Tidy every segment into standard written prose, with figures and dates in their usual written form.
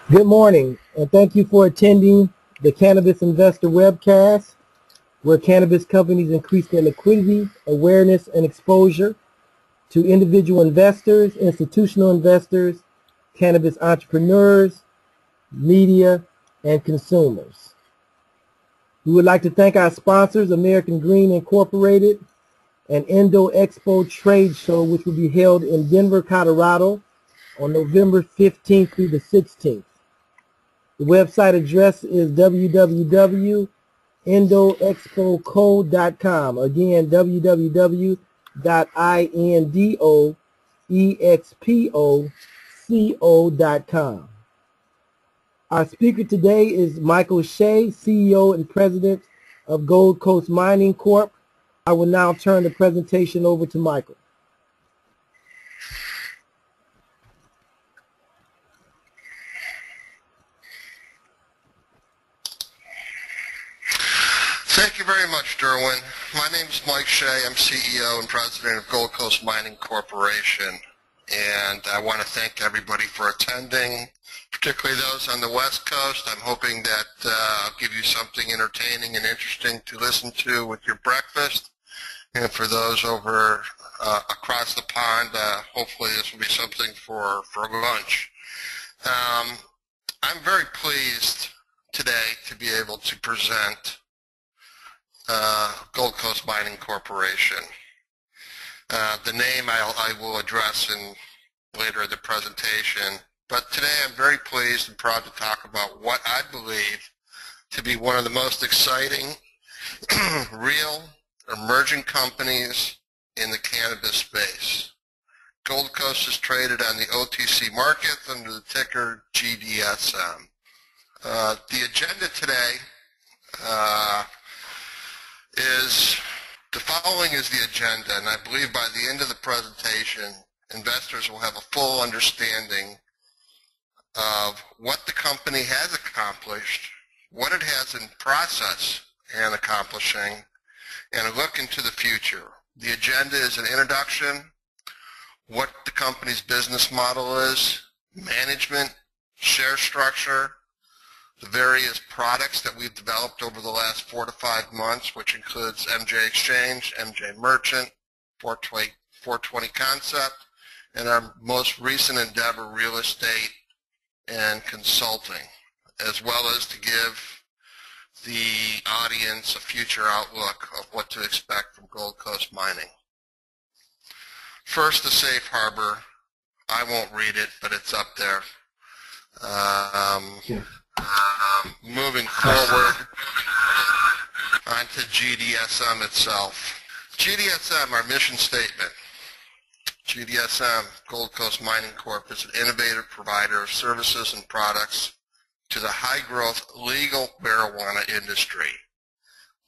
Good morning, and thank you for attending the Cannabis Investor Webcast, where cannabis companies increase their liquidity, awareness, and exposure to individual investors, institutional investors, cannabis entrepreneurs, media, and consumers. We would like to thank our sponsors, American Green Incorporated, and Indo Expo Trade Show, which will be held in Denver, Colorado on November 15th through the 16th. The website address is www.indoexpoco.com. Again, www.indoexpoco.com. Our speaker today is Michael Shea, CEO and President of Gold Coast Mining Corp. I will now turn the presentation over to Michael. Thank you very much, Derwin. My name is Mike Shea. I'm CEO and President of Gold Coast Mining Corporation. And I want to thank everybody for attending, particularly those on the West Coast. I'm hoping that I'll give you something entertaining and interesting to listen to with your breakfast. And for those over across the pond, hopefully this will be something for lunch. I'm very pleased today to be able to present Gold Coast Mining Corporation. The name I will address later in the presentation, but today I'm very pleased and proud to talk about what I believe to be one of the most exciting, real, emerging companies in the cannabis space. Gold Coast is traded on the OTC market under the ticker GDSM. The agenda today the following is the agenda, and I believe by the end of the presentation, investors will have a full understanding of what the company has accomplished, what it has in process and accomplishing, and a look into the future. The agenda is an introduction, what the company's business model is, management, share structure, the various products that we've developed over the last 4 to 5 months, which includes MJ Exchange, MJ Merchant, 420 Concept, and our most recent endeavor, real estate and consulting, as well as to give the audience a future outlook of what to expect from Gold Coast Mining. First, the safe harbor. I won't read it, but it's up there. Moving forward onto GDSM itself. GDSM, our mission statement. GDSM, Gold Coast Mining Corp, is an innovative provider of services and products to the high-growth legal marijuana industry.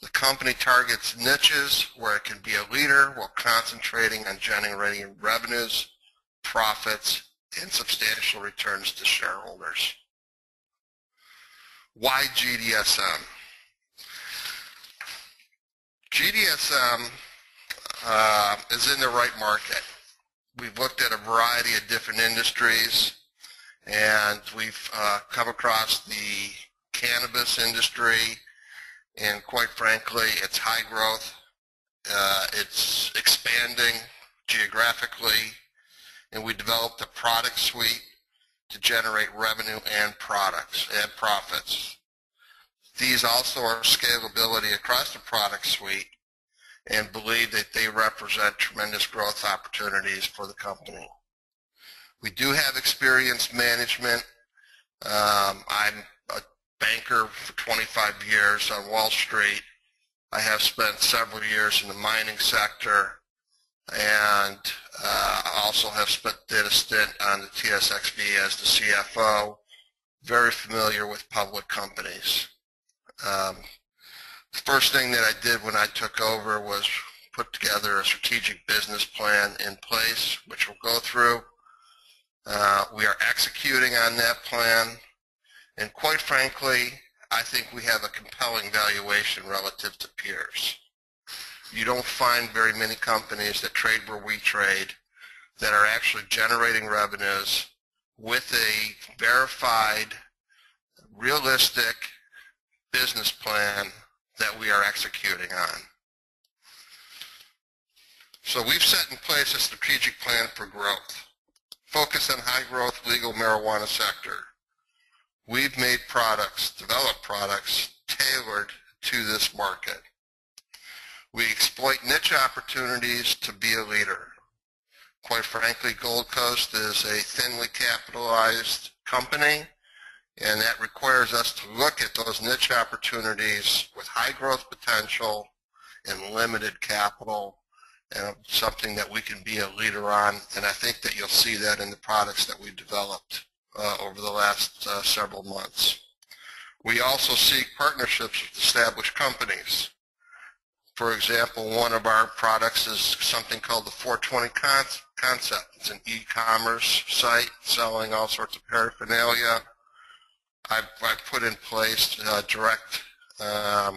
The company targets niches where it can be a leader while concentrating on generating revenues, profits, and substantial returns to shareholders. Why GDSM? GDSM is in the right market. We've looked at a variety of different industries, and we've come across the cannabis industry, and quite frankly, it's high growth. It's expanding geographically, and we developed a product suite to generate revenue and products and profits. These also are scalability across the product suite, and believe that they represent tremendous growth opportunities for the company. We do have experienced management. I'm a banker for 25 years on Wall Street. I have spent several years in the mining sector, and also did a stint on the TSXV as the CFO. Very familiar with public companies. The first thing that I did when I took over was put together a strategic business plan in place, which we'll go through. We are executing on that plan, and quite frankly, I think we have a compelling valuation relative to peers. You don't find very many companies that trade where we trade that are actually generating revenues with a verified, realistic business plan that we are executing on. So we've set in place a strategic plan for growth, focus on high-growth legal marijuana sector. We've made products, developed products tailored to this market. We exploit niche opportunities to be a leader. Quite frankly, Gold Coast is a thinly capitalized company, and that requires us to look at those niche opportunities with high growth potential and limited capital, and something that we can be a leader on. And I think that you'll see that in the products that we've developed over the last several months. We also seek partnerships with established companies. For example, one of our products is something called the 420 Concept. It's an e-commerce site selling all sorts of paraphernalia. I've put in place direct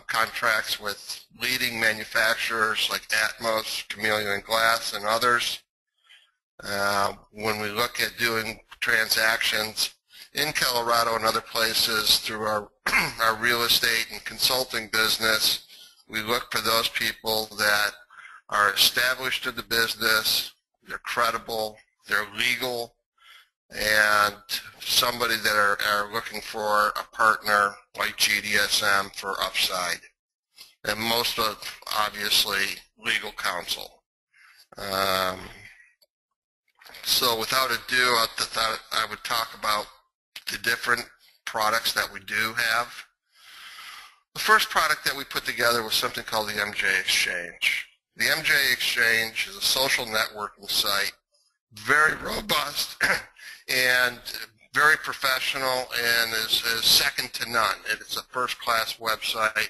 contracts with leading manufacturers like Atmos, Chameleon Glass, and others. When we look at doing transactions in Colorado and other places through our, our real estate and consulting business, we look for those people that are established in the business, they're credible, they're legal, and somebody that are looking for a partner like GDSM for upside. And most of, obviously, legal counsel. So without ado, I thought I would talk about the different products that we do have. The first product that we put together was something called the MJ Exchange. The MJ Exchange is a social networking site, very robust and very professional, and is second to none. It's a first-class website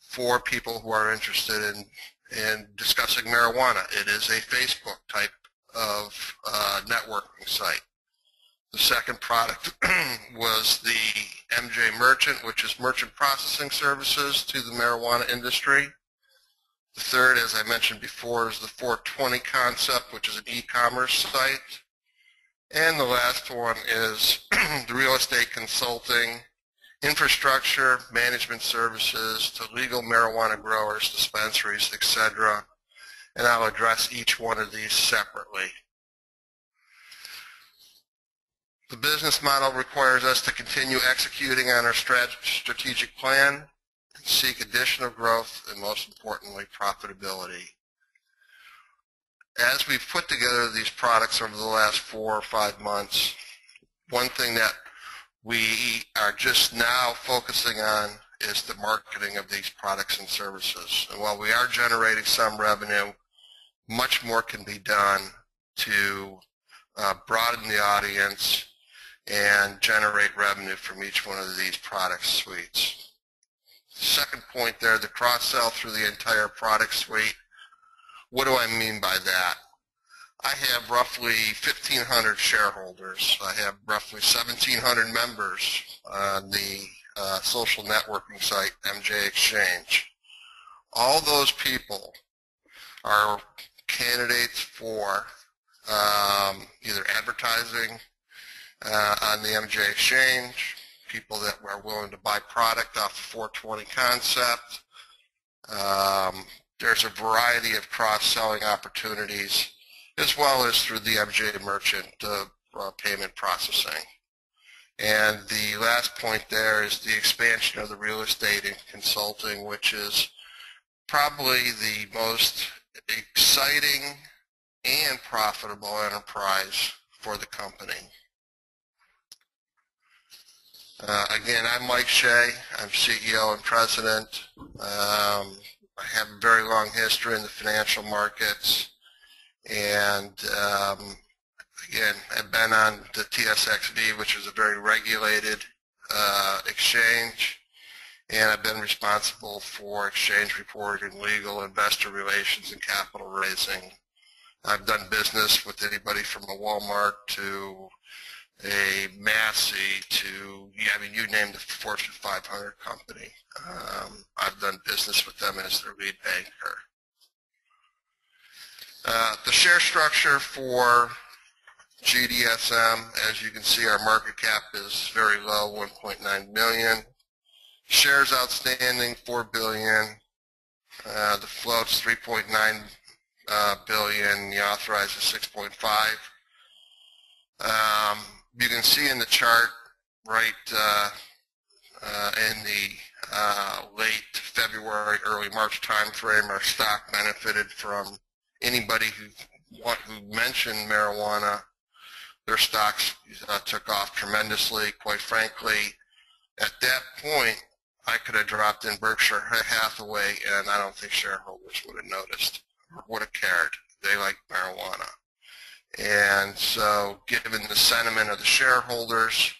for people who are interested in discussing marijuana. It is a Facebook type of networking site. The second product was the MJ Merchant, which is merchant processing services to the marijuana industry. The third, as I mentioned before, is the 420 Concept, which is an e-commerce site. And the last one is the real estate consulting, infrastructure, management services to legal marijuana growers, dispensaries, etc. And I'll address each one of these separately. The business model requires us to continue executing on our strategic plan and seek additional growth and, most importantly, profitability. As we've put together these products over the last 4 or 5 months, one thing that we are just now focusing on is the marketing of these products and services. And while we are generating some revenue, much more can be done to broaden the audience and generate revenue from each one of these product suites. The second point there, the cross-sell through the entire product suite. What do I mean by that? I have roughly 1,500 shareholders. I have roughly 1,700 members on the social networking site MJ Exchange. All those people are candidates for either advertising on the MJ Exchange, people that are willing to buy product off the 420 Concept. There's a variety of cross-selling opportunities, as well as through the MJ Merchant payment processing. And the last point there is the expansion of the real estate and consulting, which is probably the most exciting and profitable enterprise for the company. Again, I'm Mike Shea. I'm CEO and President. I have a very long history in the financial markets, and again, I've been on the TSXV, which is a very regulated exchange, and I've been responsible for exchange reporting, legal, investor relations, and capital raising. I've done business with anybody from a Walmart to a Massey to, I mean, you name the Fortune 500 company. I've done business with them as their lead banker. The share structure for GDSM, as you can see, our market cap is very low, 1.9 million. Shares outstanding, 4 billion. The float's 3.9 billion. The authorized is 6.5. You can see in the chart right in the late February, early March timeframe, our stock benefited from anybody who mentioned marijuana. Their stocks took off tremendously. Quite frankly, at that point, I could have dropped in Berkshire Hathaway, and I don't think shareholders would have noticed or would have cared. They like marijuana. And so, given the sentiment of the shareholders,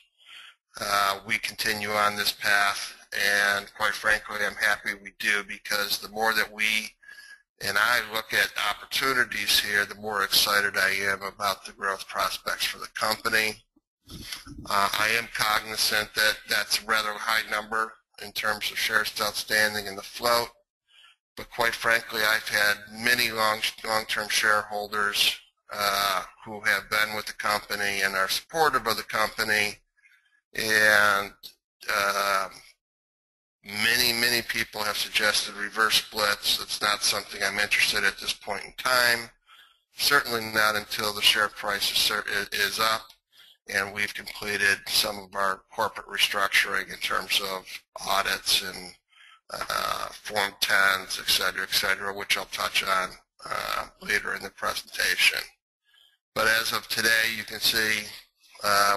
we continue on this path, and quite frankly, I'm happy we do, because the more that we and I look at opportunities here, the more excited I am about the growth prospects for the company. I am cognizant that that's a rather high number in terms of shares outstanding in the float, but quite frankly, I've had many long-term shareholders who have been with the company and are supportive of the company, and many people have suggested reverse splits. It's not something I'm interested in at this point in time, certainly not until the share price is up and we've completed some of our corporate restructuring in terms of audits and Form 10s, et cetera, which I'll touch on later in the presentation. But as of today, you can see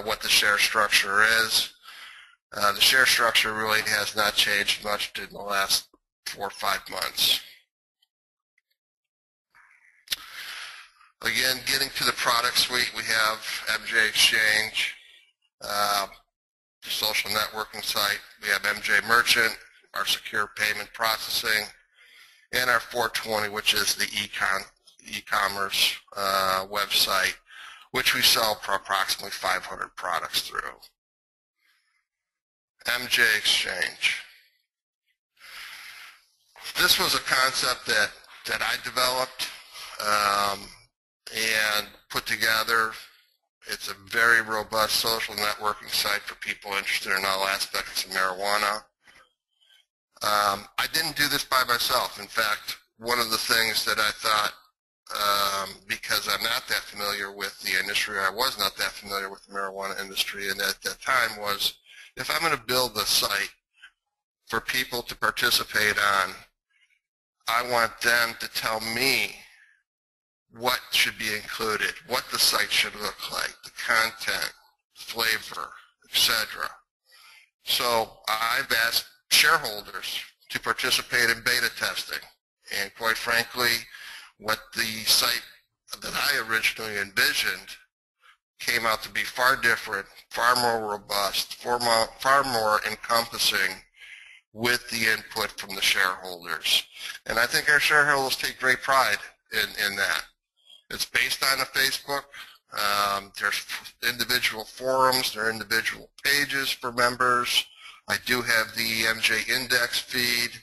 what the share structure is. The share structure really has not changed much in the last 4 or 5 months. Again, getting to the product suite, we have MJ Exchange, the social networking site. We have MJ Merchant, our secure payment processing, and our 420, which is the e-commerce website, which we sell for approximately 500 products through. MJ Exchange. This was a concept that I developed and put together. It's a very robust social networking site for people interested in all aspects of marijuana. I didn't do this by myself. In fact, one of the things that I thought, because I'm not that familiar with the industry, I was not that familiar with the marijuana industry, and at that time was, if I'm going to build a site for people to participate on, I want them to tell me what should be included, what the site should look like, the content, flavor, etc. So I've asked shareholders to participate in beta testing, and quite frankly, what the site that I originally envisioned came out to be far different, far more robust, far more encompassing with the input from the shareholders. And I think our shareholders take great pride in that. It's based on a Facebook. There's individual forums, there are individual pages for members. I do have the MJ Index feed.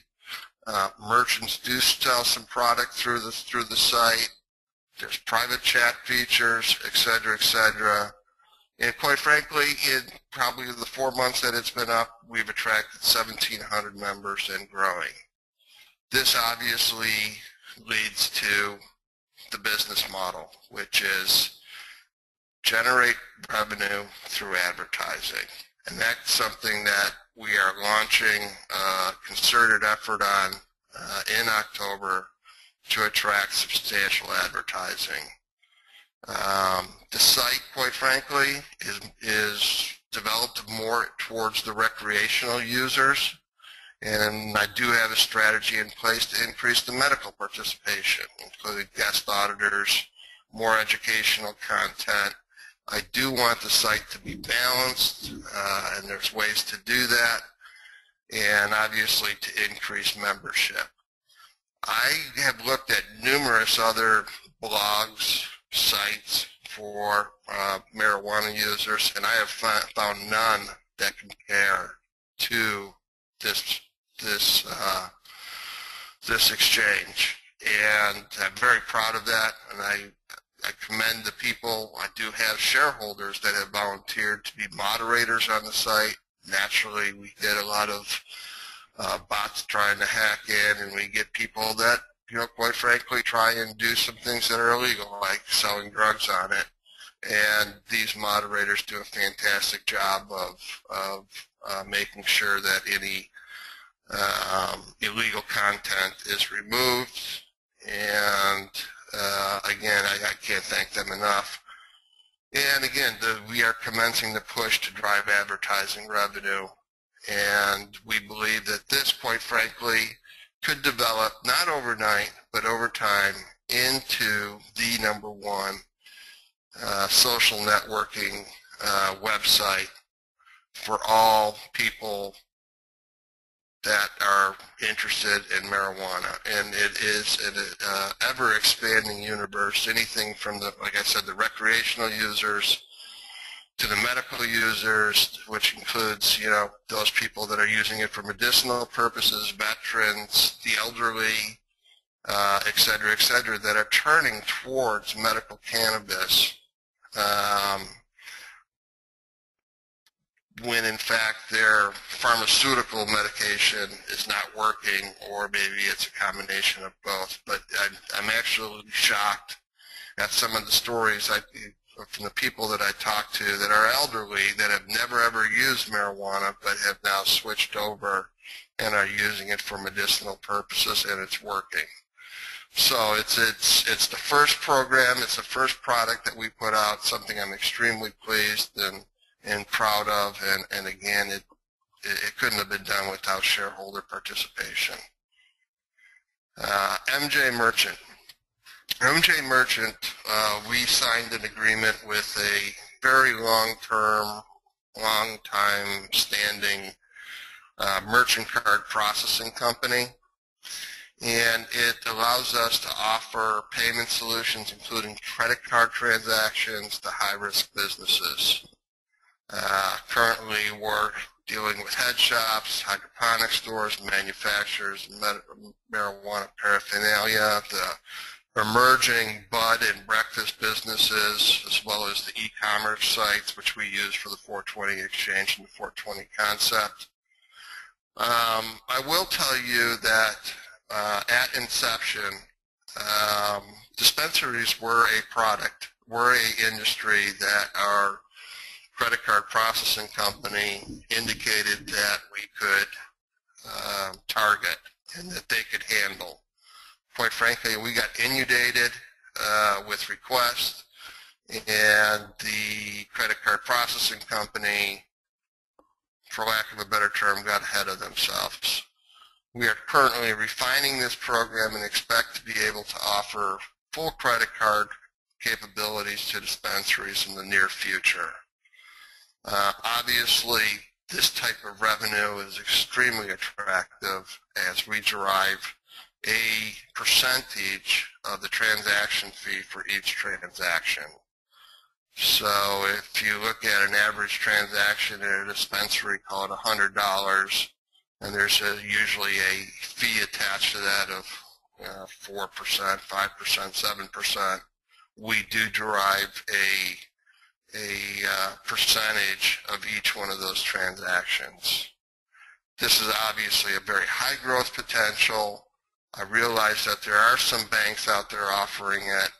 Merchants do sell some product through the site. There's private chat features, etc., etc. And quite frankly, in probably the 4 months that it's been up, we've attracted 1,700 members and growing. This obviously leads to the business model, which is generate revenue through advertising. And that's something that we are launching a concerted effort on in October to attract substantial advertising. The site, quite frankly, is developed more towards the recreational users, and I do have a strategy in place to increase the medical participation, including guest auditors, more educational content. I do want the site to be balanced, and there's ways to do that, and obviously to increase membership. I have looked at numerous other blogs, sites for marijuana users, and I have found none that compare to this exchange, and I'm very proud of that, and I commend the people. I do have shareholders that have volunteered to be moderators on the site. Naturally, we get a lot of bots trying to hack in, and we get people that, quite frankly, try and do some things that are illegal, like selling drugs on it. And these moderators do a fantastic job of making sure that any illegal content is removed. And again, I can't thank them enough. And again, we are commencing the push to drive advertising revenue. And we believe that this, quite frankly, could develop, not overnight, but over time, into the #1 social networking website for all people that are interested in marijuana. And it is an ever-expanding universe, anything from like I said, the recreational users to the medical users, which includes, those people that are using it for medicinal purposes, veterans, the elderly, et cetera, that are turning towards medical cannabis when in fact their pharmaceutical medication is not working, or maybe it's a combination of both. But I'm actually shocked at some of the stories from the people that I talk to that are elderly, that have never ever used marijuana but have now switched over and are using it for medicinal purposes, and it's working. So it's the first program, it's the first product that we put out, something I'm extremely pleased and proud of, and again, it couldn't have been done without shareholder participation. MJ Merchant. MJ Merchant, we signed an agreement with a very long-term, long-time standing merchant card processing company, and it allows us to offer payment solutions including credit card transactions to high-risk businesses. Currently, we're dealing with head shops, hydroponic stores, manufacturers, marijuana paraphernalia, the emerging bud and breakfast businesses, as well as the e-commerce sites, which we use for the 420 exchange and the 420 concept. I will tell you that at inception, dispensaries were a product, were an industry that our credit card processing company indicated that we could target and that they could handle. Quite frankly, we got inundated with requests, and the credit card processing company, for lack of a better term, got ahead of themselves. We are currently refining this program and expect to be able to offer full credit card capabilities to dispensaries in the near future. Obviously, this type of revenue is extremely attractive as we derive a percentage of the transaction fee for each transaction. So if you look at an average transaction at a dispensary, call it $100, and there's usually a fee attached to that of 4%, 5%, 7%, we do derive a percentage of each one of those transactions. This is obviously a very high growth potential. I realize that there are some banks out there offering it.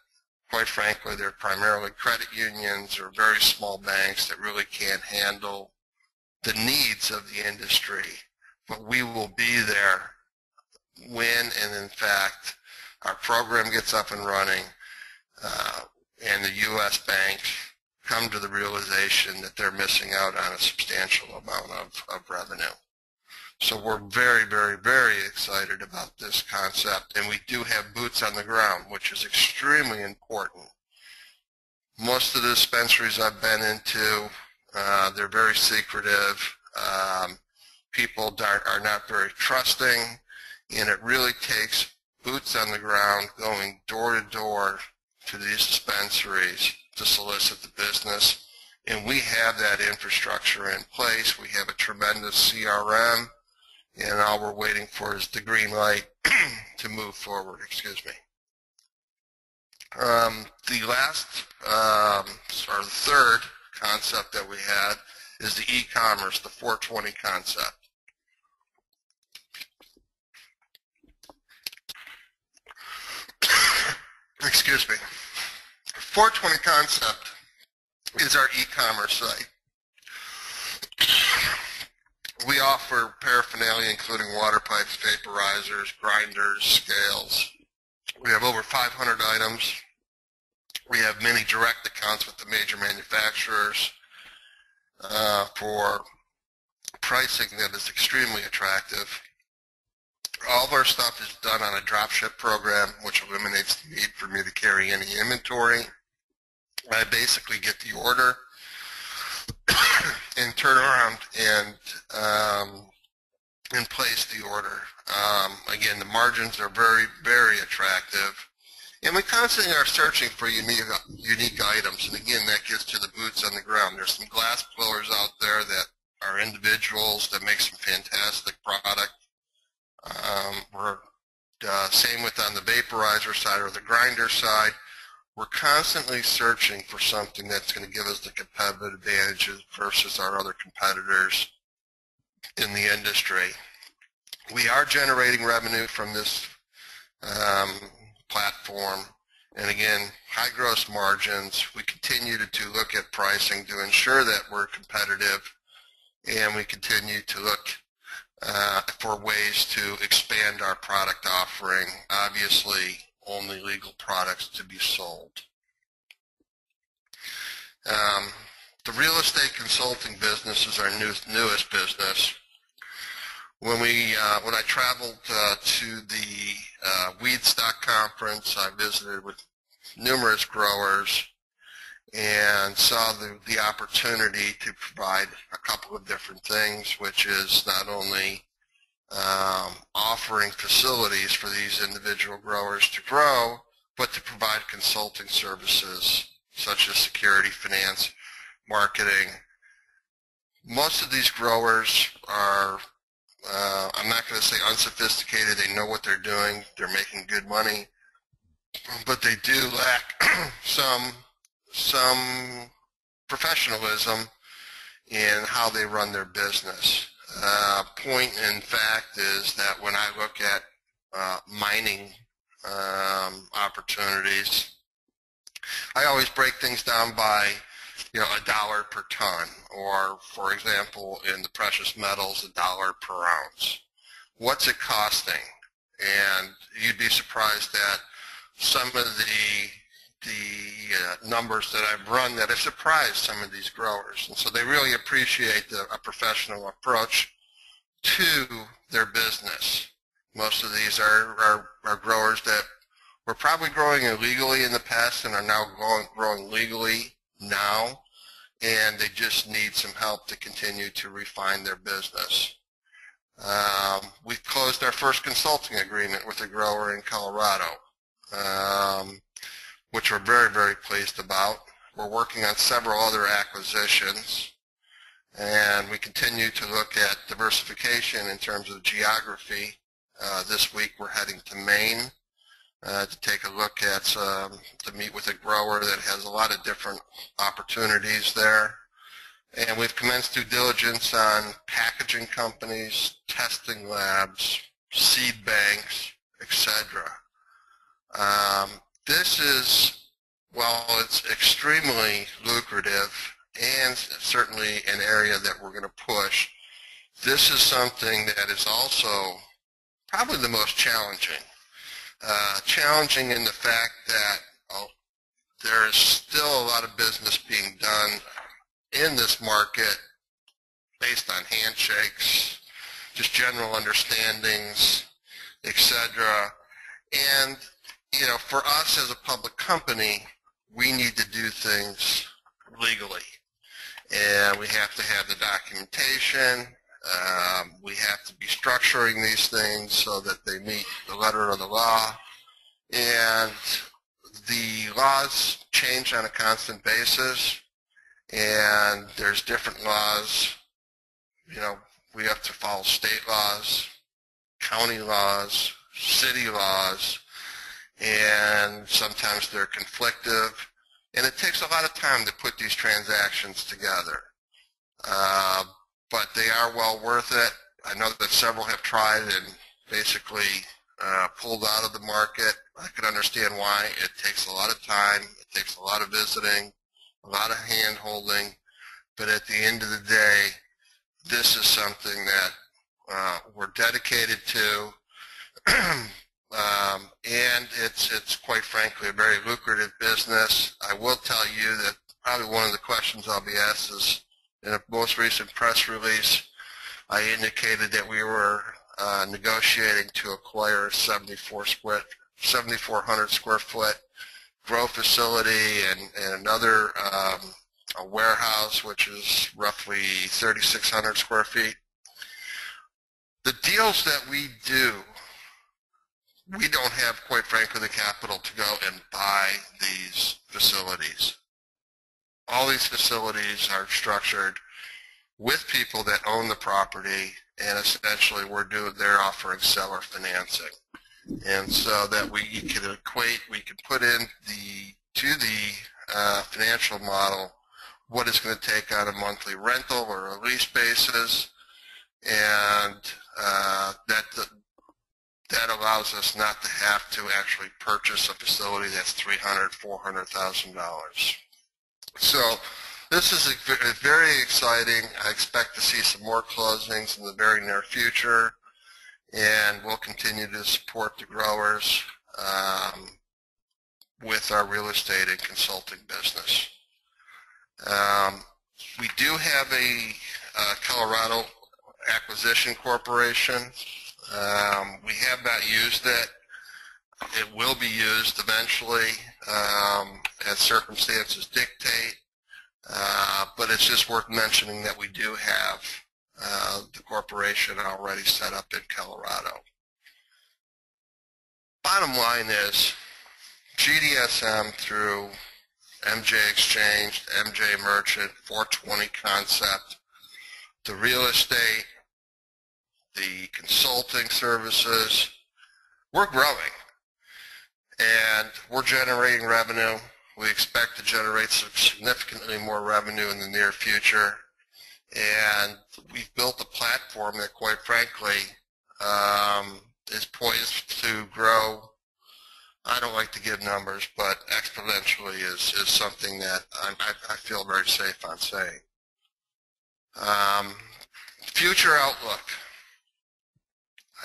Quite frankly, they're primarily credit unions or very small banks that really can't handle the needs of the industry. But we will be there when, and in fact, our program gets up and running, and the U.S. banks come to the realization that they're missing out on a substantial amount of revenue. So we're very, very, very excited about this concept, and we do have boots on the ground, which is extremely important. Most of the dispensaries I've been into, they're very secretive. People are not very trusting, and it really takes boots on the ground going door to door to these dispensaries to solicit the business, and we have that infrastructure in place. We have a tremendous CRM, and all we're waiting for is the green light to move forward. Excuse me. The last, or the third concept that we had is the e-commerce, the 420 concept. Excuse me. 420 concept is our e-commerce site. We offer paraphernalia including water pipes, vaporizers, grinders, scales. We have over 500 items. We have many direct accounts with the major manufacturers for pricing that is extremely attractive. All of our stuff is done on a drop ship program, which eliminates the need for me to carry any inventory. I basically get the order and turn around and place the order. Again, the margins are very, very attractive. And we constantly are searching for unique items. And again, that gets to the boots on the ground. There's some glass blowers out there that are individuals that make some fantastic product. We're same with on the vaporizer side or the grinder side. We're constantly searching for something that's going to give us the competitive advantages versus our other competitors in the industry. We are generating revenue from this platform, and again, high gross margins. We continue to look at pricing to ensure that we're competitive, and we continue to look for ways to expand our product offering. Obviously, only legal products to be sold. The real estate consulting business is our newest business. When I traveled to the Weedstock conference, I visited with numerous growers and saw the opportunity to provide a couple of different things, which is not only offering facilities for these individual growers to grow, but to provide consulting services such as security, finance, marketing. Most of these growers are, I'm not going to say unsophisticated, they know what they're doing, they're making good money, but they do lack some professionalism in how they run their business. Point in fact is that when I look at mining opportunities, I always break things down by $1 per ton, or for example in the precious metals, $1 per ounce. What's it costing? And you'd be surprised at some of the numbers that I've run that have surprised some of these growers. And so they really appreciate a professional approach to their business. Most of these are growers that were probably growing illegally in the past and are now growing legally now, and they just need some help to continue to refine their business. We closed our first consulting agreement with a grower in Colorado, which we're very, very pleased about. We're working on several other acquisitions, and we continue to look at diversification in terms of geography. This week we're heading to Maine to take a look at, to meet with a grower that has a lot of different opportunities there. And we've commenced due diligence on packaging companies, testing labs, seed banks, etc. This is, while it's extremely lucrative and certainly an area that we're going to push, this is something that is also probably the most challenging. Challenging in the fact that there is still a lot of business being done in this market based on handshakes, just general understandings, etc. And for us as a public company, we need to do things legally. And we have to have the documentation. We have to be structuring these things so that they meet the letter of the law. And the laws change on a constant basis. And there's different laws. We have to follow state laws, county laws, city laws. and sometimes they're conflictive, and it takes a lot of time to put these transactions together. But they are well worth it. I know that several have tried and basically pulled out of the market. I can understand why. It takes a lot of time. It takes a lot of visiting, a lot of hand-holding. But at the end of the day, this is something that we're dedicated to. And it's quite frankly a very lucrative business. I will tell you that probably one of the questions I'll be asked is, in a most recent press release, I indicated that we were negotiating to acquire a 7,400 square foot grow facility and another a warehouse, which is roughly 3,600 square feet. The deals that we do, we don't have, quite frankly, the capital to go and buy these facilities. All these facilities are structured with people that own the property, and essentially they're offering seller financing. And so that we can equate, we can put in to the financial model what it's going to take on a monthly rental or a lease basis, and that allows us not to have to actually purchase a facility that's $300,000, $400,000. So this is very exciting. I expect to see some more closings in the very near future, and we'll continue to support the growers with our real estate and consulting business. We do have a Colorado Acquisition Corporation. We have not used it. It will be used eventually as circumstances dictate, but it's just worth mentioning that we do have the corporation already set up in Colorado. Bottom line is, GDSM through MJ Exchange, MJ Merchant, 420 Concept, the real estate, the consulting services, we're growing and we're generating revenue. We expect to generate significantly more revenue in the near future, and we've built a platform that, quite frankly, is poised to grow. I don't like to give numbers, but exponentially is something that I feel very safe on saying. Future outlook.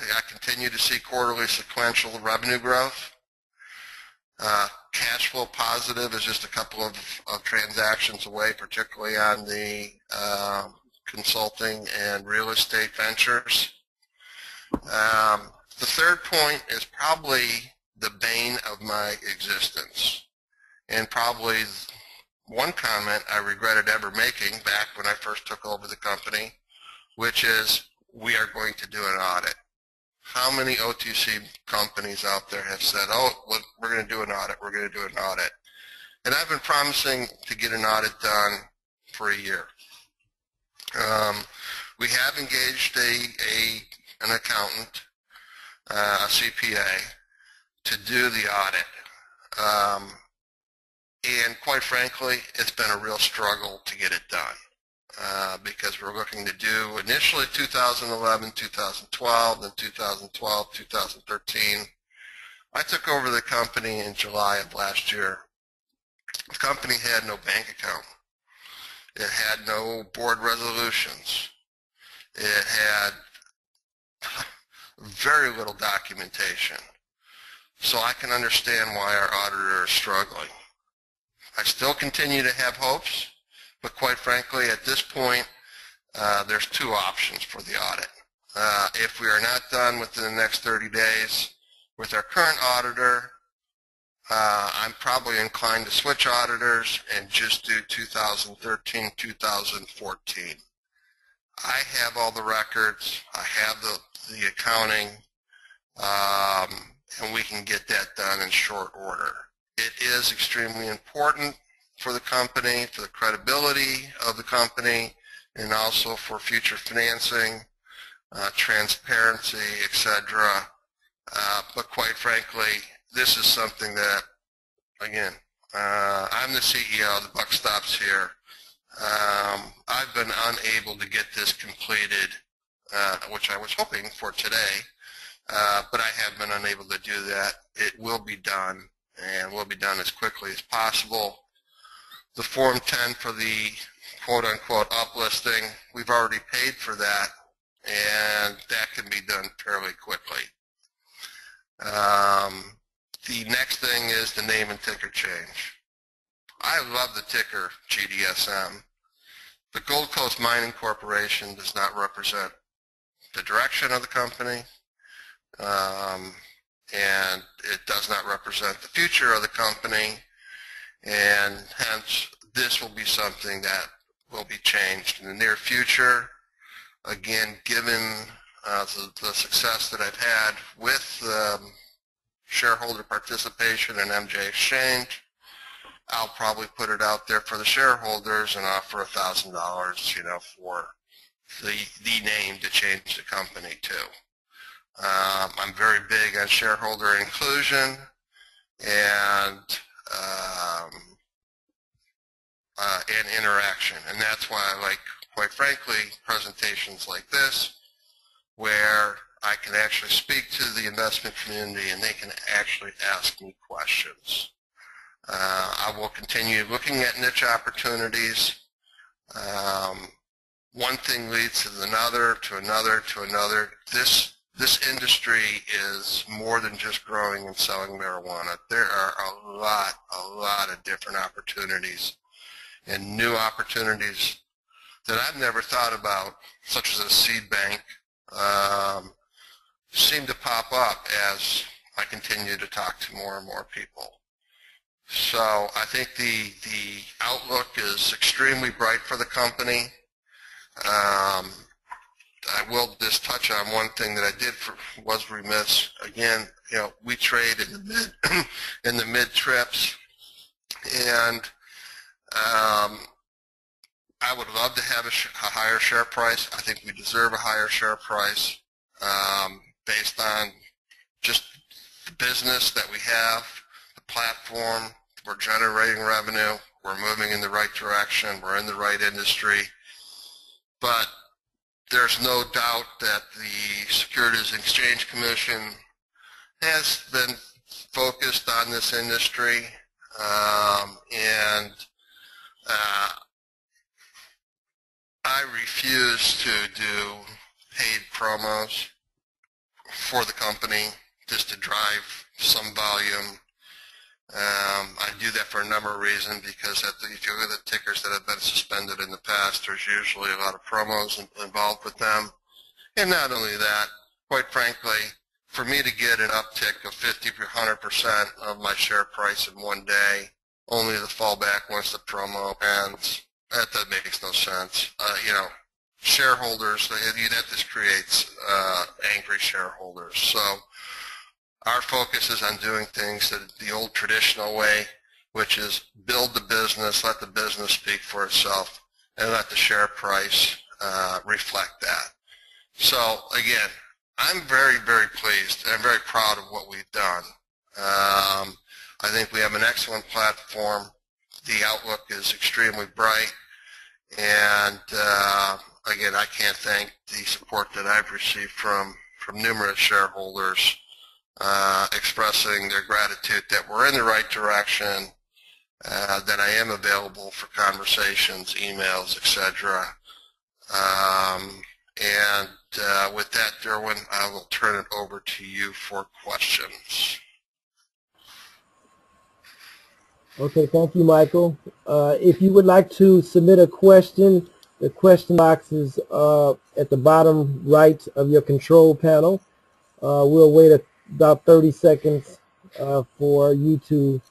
I continue to see quarterly sequential revenue growth. Cash flow positive is just a couple of transactions away, particularly on the consulting and real estate ventures. The third point is probably the bane of my existence, and probably one comment I regretted ever making back when I first took over the company, which is we are going to do an audit. How many OTC companies out there have said, oh, we're going to do an audit, we're going to do an audit? And I've been promising to get an audit done for a year. We have engaged an accountant, a CPA, to do the audit. And quite frankly, it's been a real struggle to get it done because we're looking to do initially 2011, 2012, then 2012, 2013. I took over the company in July of last year. The company had no bank account. It had no board resolutions. It had very little documentation. So I can understand why our auditor is struggling. I still continue to have hopes, but quite frankly, at this point, there's two options for the audit. If we are not done within the next 30 days with our current auditor, I'm probably inclined to switch auditors and just do 2013, 2014. I have all the records, I have the accounting, and we can get that done in short order. It is extremely important for the company, for the credibility of the company, and also for future financing, transparency, etc. But quite frankly, this is something that, again, I'm the CEO, the buck stops here. I've been unable to get this completed, which I was hoping for today, but I have been unable to do that. It will be done, and will be done as quickly as possible. The Form 10 for the quote-unquote uplisting, we've already paid for that, and that can be done fairly quickly. The next thing is the name and ticker change. I love the ticker GDSM. The Gold Coast Mining Corporation does not represent the direction of the company, and it does not represent the future of the company, and hence this will be something that will be changed in the near future. Again, given the success that I've had with shareholder participation in MJ Exchange, I'll probably put it out there for the shareholders and offer $1,000, you know, for the name to change the company to. I'm very big on shareholder inclusion and interaction, and that's why I like, quite frankly, presentations like this, where I can actually speak to the investment community and they can actually ask me questions. I will continue looking at niche opportunities. One thing leads to another, to another, to another. This industry is more than just growing and selling marijuana. There are a lot of different opportunities and new opportunities that I've never thought about, such as a seed bank, seem to pop up as I continue to talk to more and more people. So I think the outlook is extremely bright for the company. I will just touch on one thing that I was remiss. Again, you know, we trade in the mid trips, and I would love to have a higher share price. I think we deserve a higher share price based on just the business that we have, the platform. We're generating revenue. We're moving in the right direction. We're in the right industry. But there's no doubt that the Securities and Exchange Commission has been focused on this industry, and I refuse to do paid promos for the company just to drive some volume. I do that for a number of reasons, because if you look at the tickers that have been suspended in the past, there's usually a lot of promos involved with them. And not only that, quite frankly, for me to get an uptick of 50 to 100% of my share price in one day, only to fall back once the promo ends, that makes no sense. You know, shareholders, that just creates angry shareholders. So our focus is on doing things the old traditional way, which is build the business, let the business speak for itself, and let the share price reflect that. So again, I'm very, very pleased and I'm very proud of what we've done. I think we have an excellent platform. The outlook is extremely bright, and again, I can't thank the support that I've received from numerous shareholders expressing their gratitude that we're in the right direction, that I am available for conversations, emails, etc. And with that, Derwin, I will turn it over to you for questions. Okay, thank you, Michael. If you would like to submit a question, the question box is at the bottom right of your control panel. We'll wait about 30 seconds for you to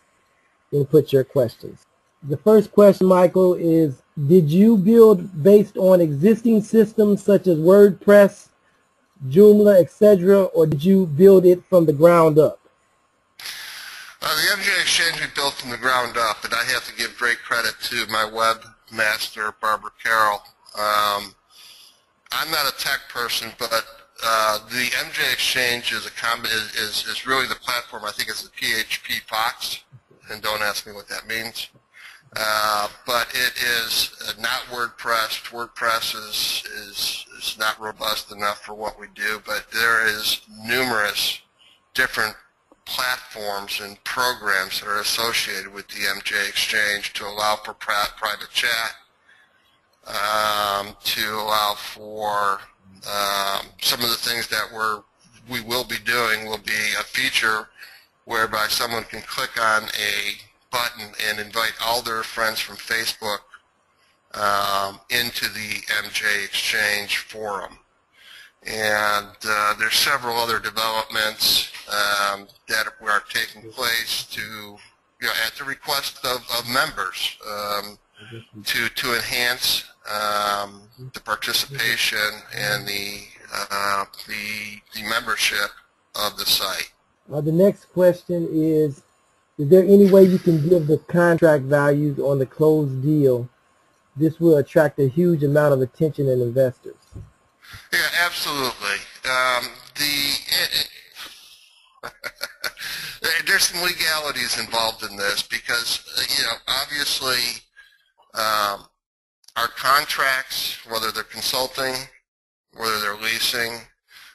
input your questions. The first question, Michael, is, did you build based on existing systems such as WordPress, Joomla, etc., or did you build it from the ground up? The MJ Exchange we built from the ground up, and I have to give great credit to my webmaster, Barbara Carroll. I'm not a tech person, but the MJ Exchange is is really the platform. I think it's the PHP Fox, and don't ask me what that means. But it is not WordPress. WordPress is not robust enough for what we do, but there is numerous different platforms and programs that are associated with the MJ Exchange to allow for private chat, to allow for some of the things that we will be doing will be a feature whereby someone can click on a button and invite all their friends from Facebook into the MJ Exchange forum. And there's several other developments that are taking place at the request of members to enhance the participation and the membership of the site. The next question is there any way you can give the contract values on the closed deal? This will attract a huge amount of attention and investors. Yeah, absolutely. There's some legalities involved in this because, obviously our contracts, whether they're consulting, whether they're leasing,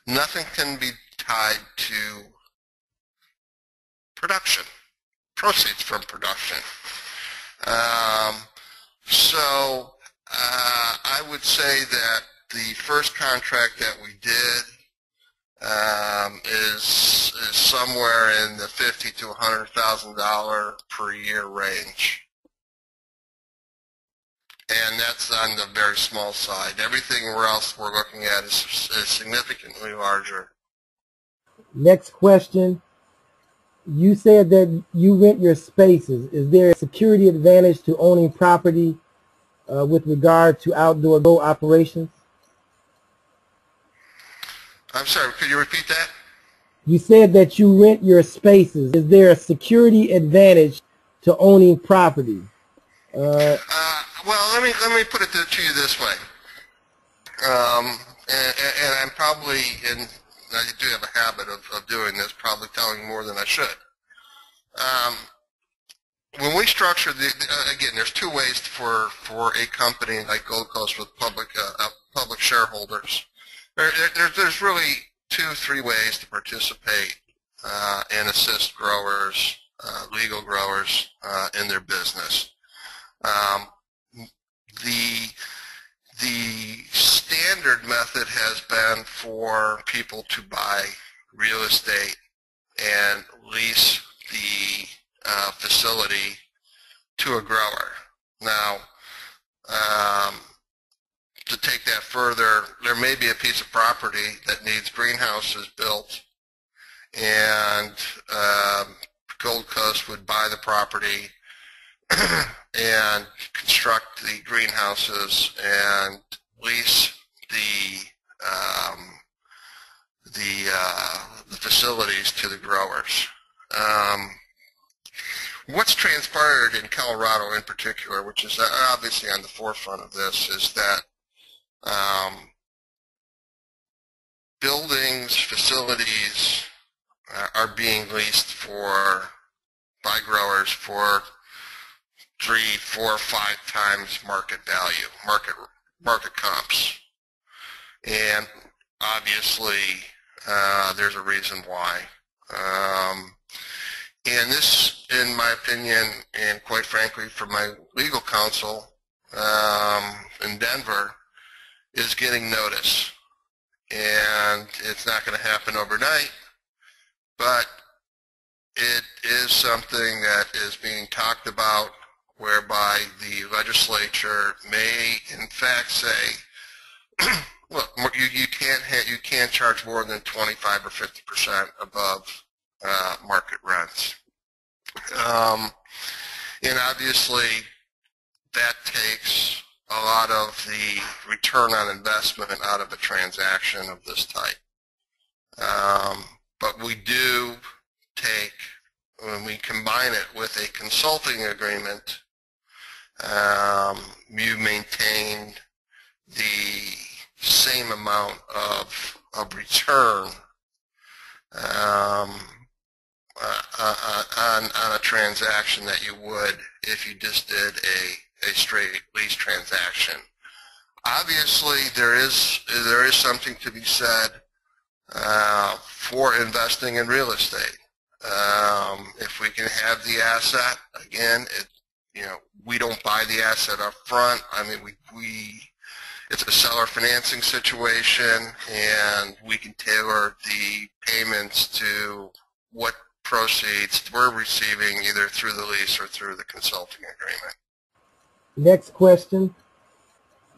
nothing can be tied to production, proceeds from production. So I would say that the first contract that we did is somewhere in the $50,000 to $100,000 per year range. And that's on the very small side. Everything else we're looking at is significantly larger. Next question. You said that you rent your spaces. Is there a security advantage to owning property with regard to outdoor grow operations? I'm sorry, could you repeat that? You said that you rent your spaces. Is there a security advantage to owning property? Well, let me put it to you this way. And I'm probably, and I do have a habit of doing this, probably telling you more than I should. When we structure again, there's two ways for a company like Gold Coast with public shareholders. There's really three ways to participate and assist growers, legal growers, in their business. The standard method has been for people to buy real estate and lease the facility to a grower. Now, to take that further, there may be a piece of property that needs greenhouses built, and Gold Coast would buy the property and construct the greenhouses and lease the facilities to the growers. What's transpired in Colorado in particular, which is obviously on the forefront of this, is that buildings, facilities are being leased by growers for 3, 4, 5 times market value, market comps. And obviously there's a reason why. And this, in my opinion, and quite frankly from my legal counsel in Denver, is getting notice. And it's not going to happen overnight, but it is something that is being talked about, whereby the legislature may in fact say, look, you can't charge more than 25 or 50% above market rents. And obviously that takes a lot of the return on investment out of a transaction of this type. But we do take, when we combine it with a consulting agreement, you maintain the same amount of of return on a transaction that you would if you just did a straight lease transaction. Obviously, there is something to be said for investing in real estate. If we can have the asset, again, we don't buy the asset up front. I mean, it's a seller financing situation, and we can tailor the payments to what proceeds we're receiving either through the lease or through the consulting agreement. Next question.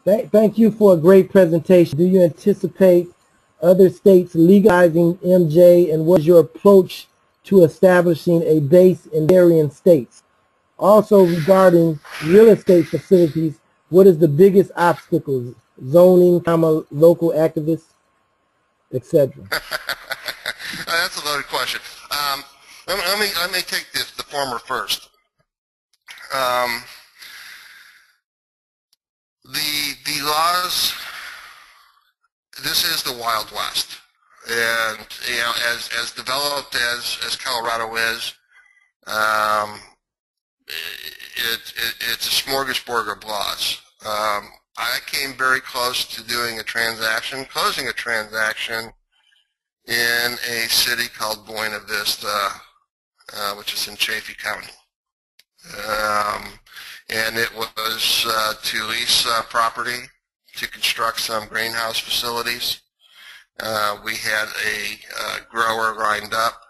Thank you for a great presentation. Do you anticipate other states legalizing MJ, and what is your approach to establishing a base in varying states? Also, regarding real estate facilities, what is the biggest obstacles? Zoning, local activists, etc. That's a loaded question. Let me take the former first. The laws. This is the Wild West, and as developed as Colorado is, it's a smorgasbord of laws. I came very close to doing closing a transaction in a city called Buena Vista, which is in Chaffee County. And it was to lease property to construct some greenhouse facilities. We had a grower lined up,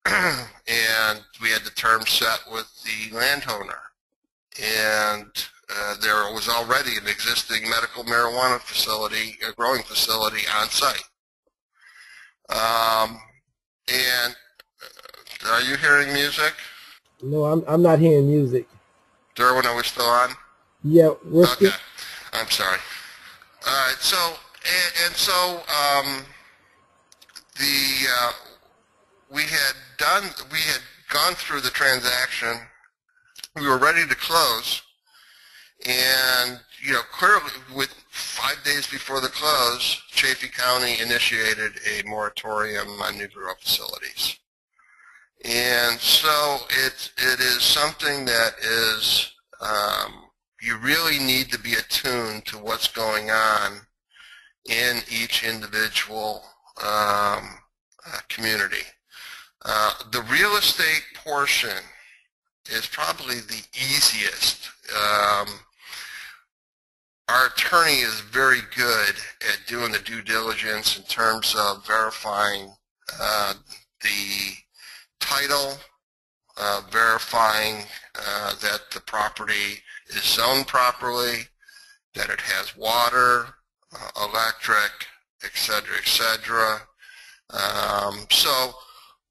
and we had the terms set with the landowner. And there was already an existing medical marijuana facility, a growing facility on site. And are you hearing music? No, I'm not hearing music. Derwin, are we still on? Yeah, we're okay. I'm sorry. All right. So we had gone through the transaction. We were ready to close, and clearly, with 5 days before the close, Chaffee County initiated a moratorium on new grow facilities. And so it is something that is, you really need to be attuned to what's going on in each individual community. The real estate portion is probably the easiest. Our attorney is very good at doing the due diligence in terms of verifying the title, verifying that the property is zoned properly, that it has water, electric, etc., etc. So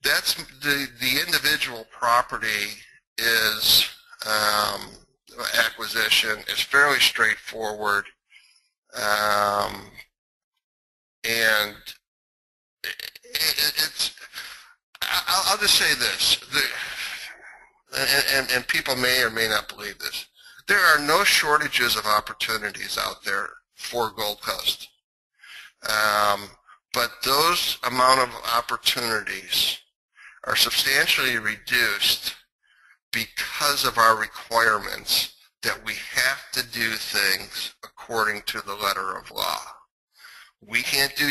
that's the individual property is acquisition is fairly straightforward, and it's. I'll just say this, and people may or may not believe this. There are no shortages of opportunities out there for Gold Coast, but those amount of opportunities are substantially reduced because of our requirements that we have to do things according to the letter of law. We can't do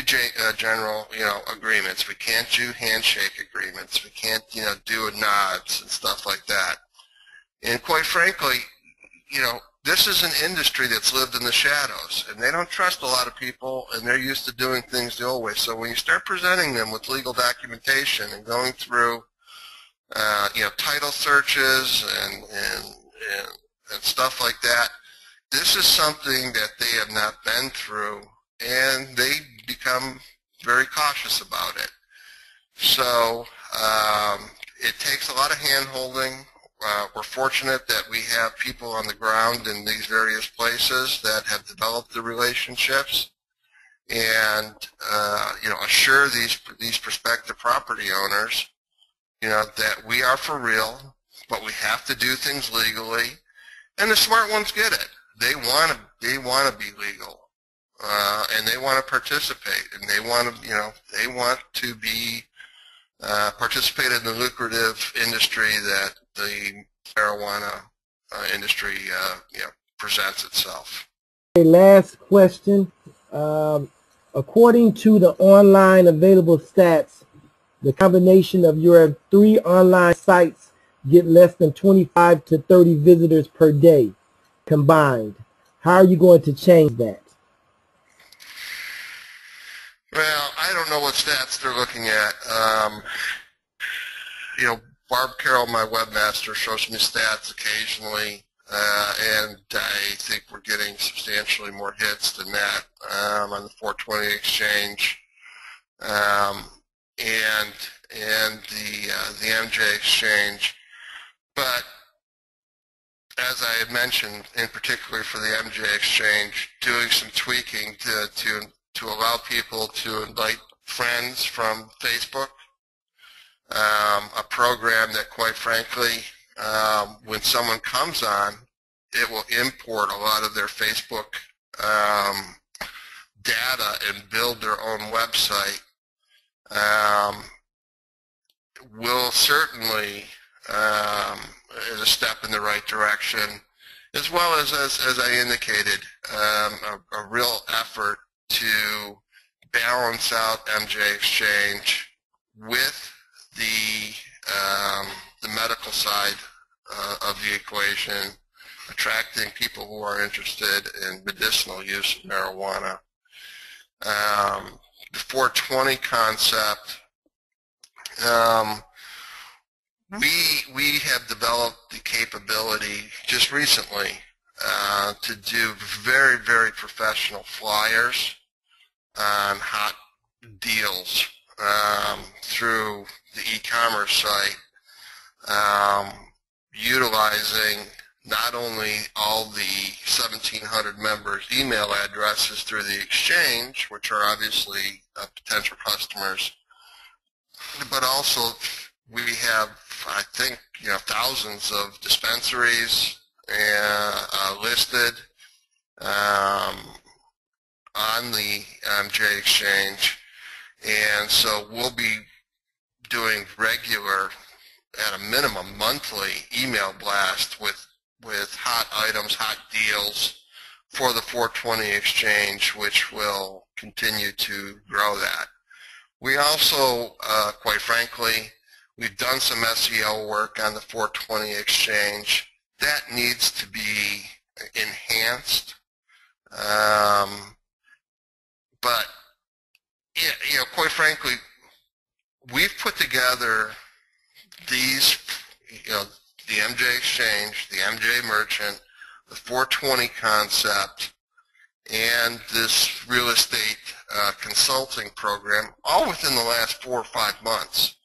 general, agreements. We can't do handshake agreements. We can't, do nods and stuff like that. And quite frankly, this is an industry that's lived in the shadows, and they don't trust a lot of people, and they're used to doing things the old way. So when you start presenting them with legal documentation and going through, title searches and stuff like that, this is something that they have not been through, and they become very cautious about it. So it takes a lot of hand-holding. We're fortunate that we have people on the ground in these various places that have developed the relationships and assure these prospective property owners that we are for real, but we have to do things legally, and the smart ones get it. They want to be legal, and they want to participate, and they want to, they want to be participate in the lucrative industry that the marijuana industry, presents itself. Okay, last question. According to the online available stats, the combination of your 3 online sites get less than 25 to 30 visitors per day combined. How are you going to change that? Well, I don't know what stats they're looking at. Barb Carroll, my webmaster, shows me stats occasionally, and I think we're getting substantially more hits than that on the 420 exchange, and the MJ exchange. But as I had mentioned, in particular for the MJ exchange, doing some tweaking to allow people to invite friends from Facebook. A program that, quite frankly, when someone comes on, it will import a lot of their Facebook data and build their own website. Will certainly is a step in the right direction, as well as I indicated, a real effort to balance out MJ Exchange with the medical side of the equation, attracting people who are interested in medicinal use of marijuana. The 420 concept, we have developed the capability just recently to do very, very professional flyers on hot deals through the e-commerce site, utilizing not only all the 1,700 members' email addresses through the exchange, which are obviously potential customers, but also we have, I think, thousands of dispensaries listed on the MJ Exchange, and so we'll be doing regular, at a minimum, monthly email blast with hot items, hot deals for the 420 exchange, which will continue to grow that. We also, quite frankly, we've done some SEO work on the 420 exchange. That needs to be enhanced. But, quite frankly, we've put together these, the MJ Exchange, the MJ Merchant, the 420 concept, and this real estate consulting program, all within the last 4 or 5 months.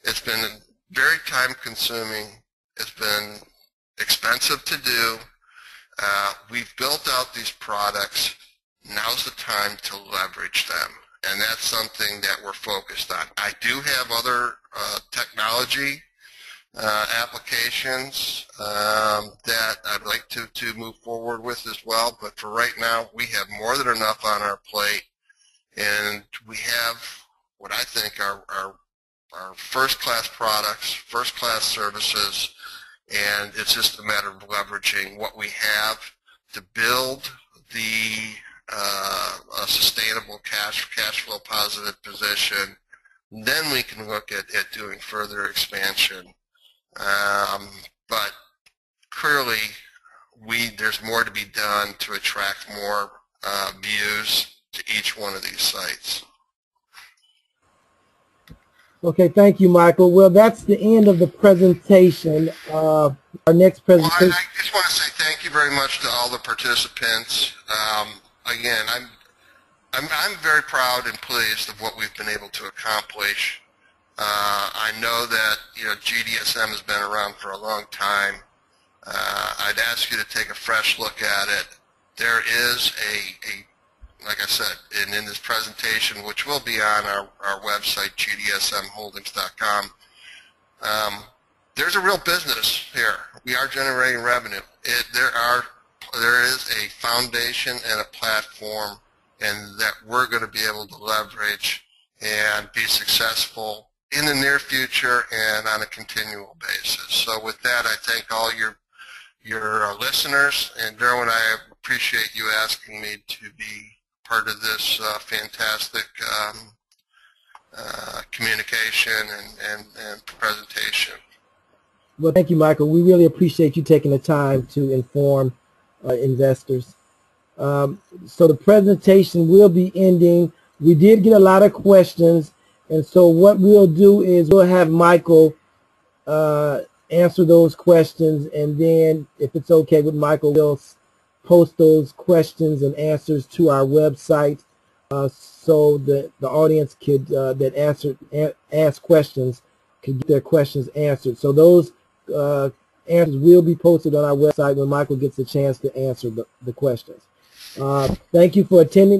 It's been very time-consuming. It's been expensive to do. We've built out these products. Now's the time to leverage them, and that's something that we're focused on. I do have other technology applications that I'd like to move forward with as well, but for right now, we have more than enough on our plate, and we have what I think are first-class products, first-class services, and it's just a matter of leveraging what we have to build a sustainable cash flow positive position. Then we can look at doing further expansion. But clearly, there's more to be done to attract more views to each one of these sites. Okay, thank you, Michael. Well, that's the end of the presentation. Our next presentation. Well, I just want to say thank you very much to all the participants. Again, I'm very proud and pleased of what we've been able to accomplish. I know that GDSM has been around for a long time. I'd ask you to take a fresh look at it. There is like I said, and in this presentation, which will be on our website, gdsmholdings.com, there's a real business here. We are generating revenue. There is a foundation and a platform and that we're going to be able to leverage and be successful in the near future and on a continual basis. So with that, I thank all your listeners, and Derwin, I appreciate you asking me to be part of this fantastic communication and presentation. Well, thank you, Michael. We really appreciate you taking the time to inform investors. So the presentation will be ending. We did get a lot of questions, and so what we'll do is we'll have Michael answer those questions, and then if it's okay with Michael, we'll post those questions and answers to our website so that the audience could that ask questions could get their questions answered. So those answers will be posted on our website when Michael gets a chance to answer the questions. Thank you for attending.